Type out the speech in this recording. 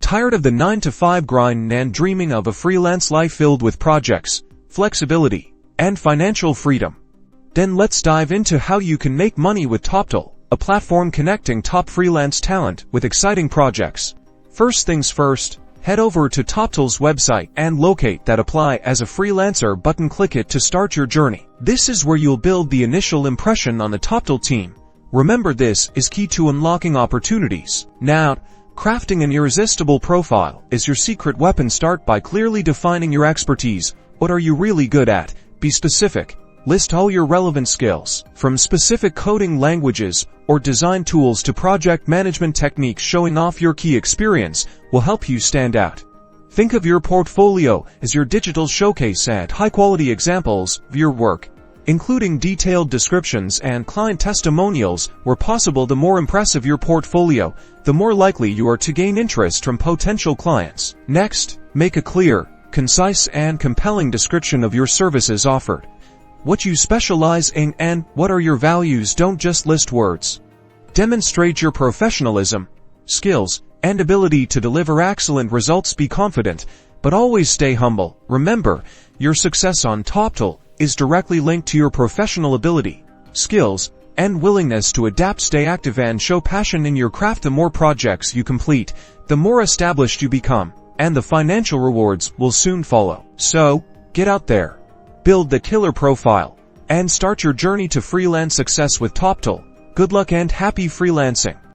Tired of the 9-to-5 grind and dreaming of a freelance life filled with projects, flexibility, and financial freedom? Then let's dive into how you can make money with Toptal, a platform connecting top freelance talent with exciting projects. First things first, head over to Toptal's website and locate that Apply as a Freelancer button. Click it to start your journey. This is where you'll build the initial impression on the Toptal team. Remember, this is key to unlocking opportunities. Now, crafting an irresistible profile is your secret weapon. Start by clearly defining your expertise. What are you really good at? Be specific. List all your relevant skills, from specific coding languages or design tools to project management techniques. Showing off your key experience will help you stand out. Think of your portfolio as your digital showcase. Add high-quality examples of your work, including detailed descriptions and client testimonials where possible. The more impressive your portfolio, the more likely you are to gain interest from potential clients. Next, make a clear, concise, and compelling description of your services offered, what you specialize in, and what are your values. Don't just list words. Demonstrate your professionalism, skills, and ability to deliver excellent results. Be confident, but always stay humble. Remember, your success on Toptal is directly linked to your professional ability, skills, and willingness to adapt. Stay active and show passion in your craft. The more projects you complete, the more established you become, and the financial rewards will soon follow. So, get out there, build the killer profile, and start your journey to freelance success with Toptal. Good luck and happy freelancing.